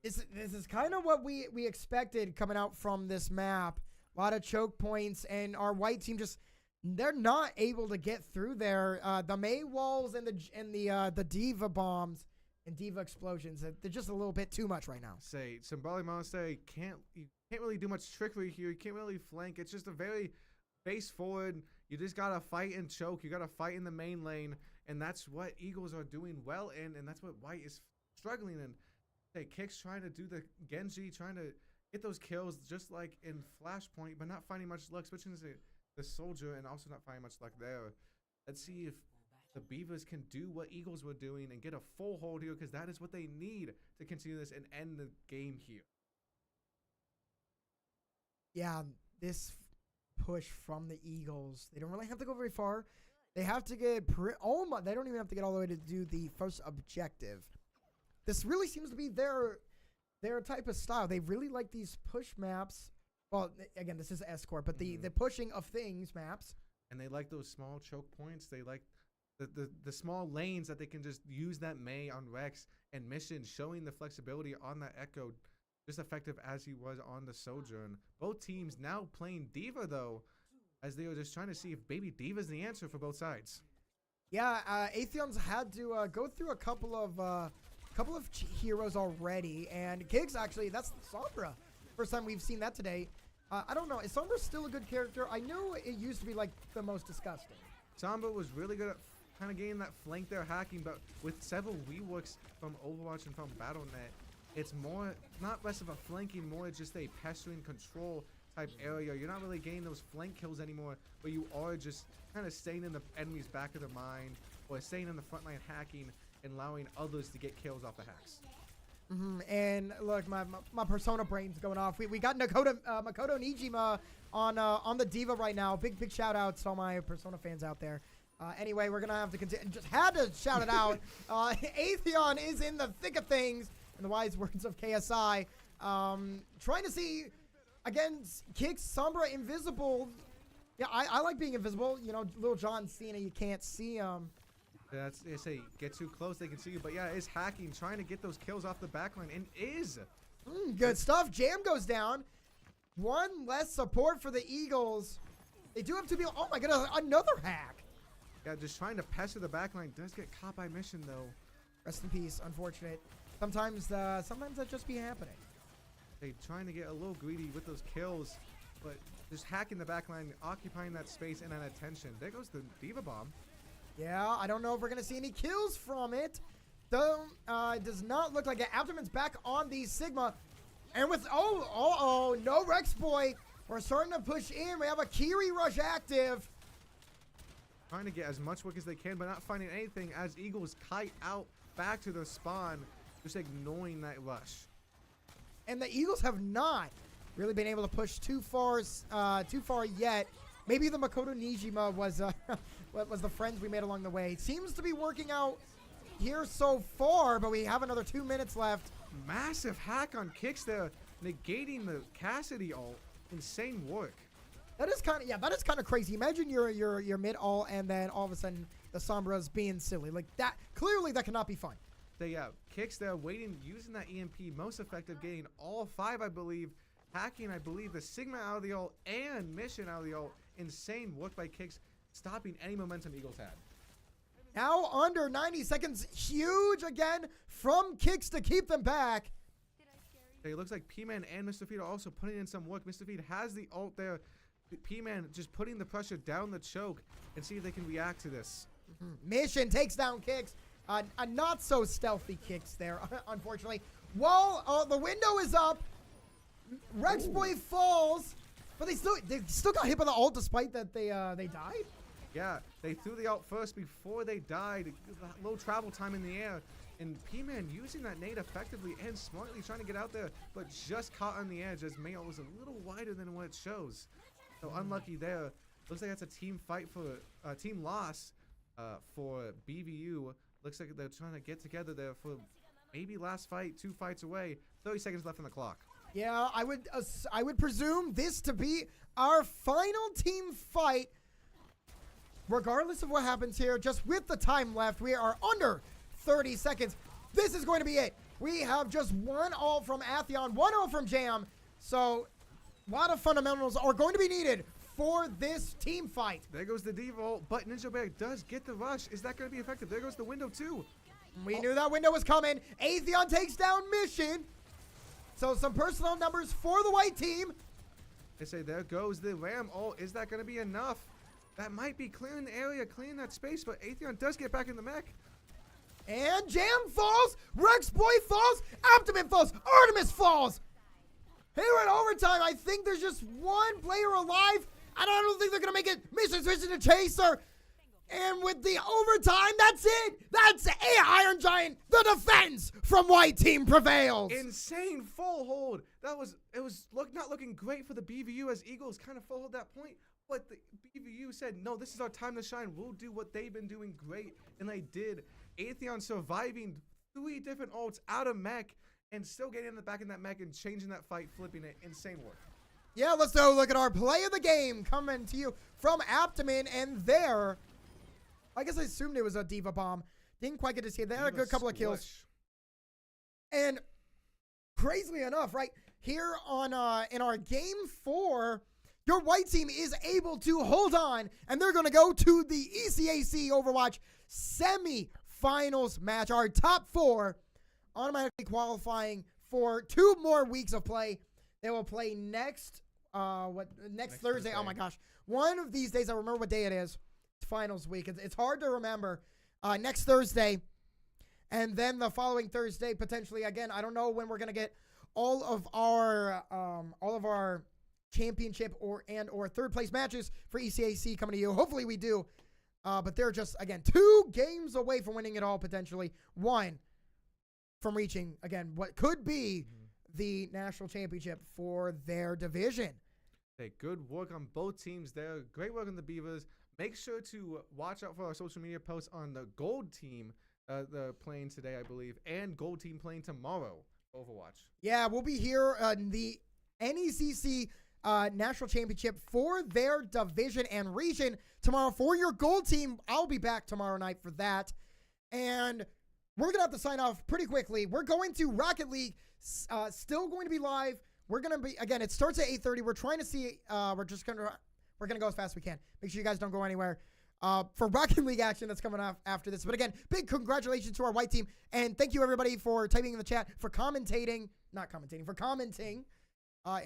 this is kind of what we expected coming out from this map. A lot of choke points, and our white team just, they're not able to get through there. The May walls and the Diva bombs and Diva explosions, they're just a little bit too much right now. Say, Symbolic Monster, you can't really do much trickery here. You can't really flank. It's just a very base forward. You just got to fight and choke. You got to fight in the main lane, and that's what Eagles are doing well in, and that's what White is struggling in. Say, Kicks trying to do the Genji, trying to get those kills just like in Flashpoint, but not finding much luck, switching to the Soldier and also not finding much luck there. Let's see if the Beavers can do what Eagles were doing and get a full hold here, because that is what they need to continue this and end the game here. Yeah, this push from the Eagles, they don't really have to go very far. They have to get they don't even have to get all the way to do the first objective. This really seems to be their type of style. They really like these push maps. Well, again, this is Escort, but the pushing of things maps. And they like those small choke points. They like the small lanes that they can just use that May on Rex and Mission, showing the flexibility on that Echo, just effective as he was on the Sojourn. Both teams now playing Diva, though, as they were just trying to see if Baby Diva's the answer for both sides. Yeah, Atheons had to go through a couple of heroes already, and Kicks, actually, that's Sombra. First time we've seen that today. I don't know, is Sombra still a good character? I knew it used to be like the most disgusting. Sombra was really good at kind of getting that flank there, hacking, but with several reworks from Overwatch and from Battle.net, it's more, not less of a flanking, more just a pestering control type area. You're not really getting those flank kills anymore, but you are just kind of staying in the enemy's back of their mind, or staying in the front line hacking and allowing others to get kills off the hacks. And look, my Persona brain's going off. We got Makoto Nijima on the Diva right now. Big shout out to all my Persona fans out there. Anyway, we're gonna have to continue. Just had to shout it out. Atheon is in the thick of things, in the wise words of KSI. Trying to see against Kicks, Sombra invisible. Yeah, I like being invisible. You know, Lil John Cena, you can't see him. They say get too close, they can see you. But yeah, it's hacking, trying to get those kills off the backline, and is. Good stuff. Jam goes down. One less support for the Eagles. They do have to be. Oh my goodness, another hack. Yeah, just trying to pester the backline. Does get caught by Mission though. Rest in peace. Unfortunate. Sometimes that just be happening. They trying to get a little greedy with those kills, but just hacking the backline, occupying that space and that attention. There goes the Diva bomb. Yeah, I don't know if we're going to see any kills from it. Though, it does not look like it. Abdomen's back on the Sigma. And with, no Rex Boy. We're starting to push in. We have a Kiri Rush active. Trying to get as much work as they can, but not finding anything as Eagles kite out back to the spawn, just ignoring that rush. And the Eagles have not really been able to push too far yet. Maybe the Makoto Nijima was the friends we made along the way. It seems to be working out here so far, but we have another 2 minutes left. Massive hack on Kicks there, negating the Cassidy ult. Insane work. That is kind of crazy. Imagine your mid ult, and then all of a sudden the Sombra's being silly like that. Clearly, that cannot be fun. So yeah, Kicks there waiting, using that EMP, most effective, getting all 5, I believe. Hacking, I believe, the Sigma out of the ult and Mission out of the ult. Insane work by Kicks, stopping any momentum Eagles had. Now under 90 seconds, huge again from Kicks to keep them back. It looks like P-Man and Mr. Feed are also putting in some work. Mr. Feed has the ult there. P-Man just putting the pressure down the choke and see if they can react to this. Mission takes down Kicks. A not so stealthy Kicks there, unfortunately. Wall, the window is up. Rex Boy falls, but they still got hit by the ult despite that they died. Yeah, they threw the ult first before they died. A little travel time in the air. And P-Man using that nade effectively and smartly trying to get out there, but just caught on the edge as Mayo was a little wider than what it shows. So unlucky there. Looks like that's a team fight for team loss for BVU. Looks like they're trying to get together there for maybe last fight, 2 fights away. 30 seconds left on the clock. Yeah, I would presume this to be our final team fight. Regardless of what happens here, just with the time left, we are under 30 seconds. This is going to be it. We have just 1 ult from Atheon, 1 ult from Jam. So a lot of fundamentals are going to be needed for this team fight. There goes the D ult, but Ninja Bear does get the rush. Is that going to be effective? There goes the window too. We knew that window was coming. Atheon takes down Mission. So some personnel numbers for the white team. They say there goes the Ram. Oh, is that going to be enough? That might be clearing the area, clearing that space, but Atheon does get back in the mech. And Jam falls. Rex Boy falls. Optimus falls. Artemis falls. Here in overtime, I think there's just 1 player alive. I don't think they're going to make it. Mission switching to Chaser. And with the overtime, that's it. That's Iron Giant. The defense from white team prevails. Insane full hold. It was not looking great for the BVU as Eagles kind of full hold that point. But the BVU said, no, this is our time to shine. We'll do what they've been doing great. And they did. Atheon surviving 3 different ults out of mech and still getting in the back of that mech and changing that fight, flipping it. Insane work. Yeah, let's go look at our play of the game coming to you from Aptaman. And there, I guess I assumed it was a Diva Bomb. Didn't quite get to see it. They had a good couple of kills. And crazily enough, right here on in our game 4, your white team is able to hold on, and they're going to go to the ECAC Overwatch semi-finals match. Our top 4 automatically qualifying for 2 more weeks of play. They will play next Thursday. Oh my gosh. One of these days, I remember what day it is. It's finals week. It's hard to remember. Next Thursday. And then the following Thursday, potentially, again, I don't know when we're going to get all of our championship or 3rd place matches for ECAC coming to you. Hopefully we do. But they're just, again, 2 games away from winning it all, potentially. 1 from reaching, again, what could be the national championship for their division. Hey, good work on both teams there. Great work on the Beavers. Make sure to watch out for our social media posts on the gold team. They're playing today, I believe, and gold team playing tomorrow. Overwatch. Yeah, we'll be here in the NECC National Championship for their division and region tomorrow for your gold team. I'll be back tomorrow night for that. And we're going to have to sign off pretty quickly. We're going to Rocket League, still going to be live. We're going to be, again, it starts at 8:30. We're trying to see, we're going to go as fast as we can. Make sure you guys don't go anywhere for Rocket League action that's coming off after this. But again, big congratulations to our white team. And thank you, everybody, for typing in the chat, for commenting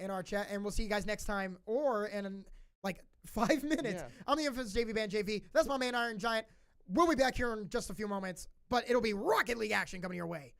in our chat. And we'll see you guys next time or in like 5 minutes. Yeah. I'm the infamous JV Band JV. That's my man, Iron Giant. We'll be back here in just a few moments, but it'll be Rocket League action coming your way.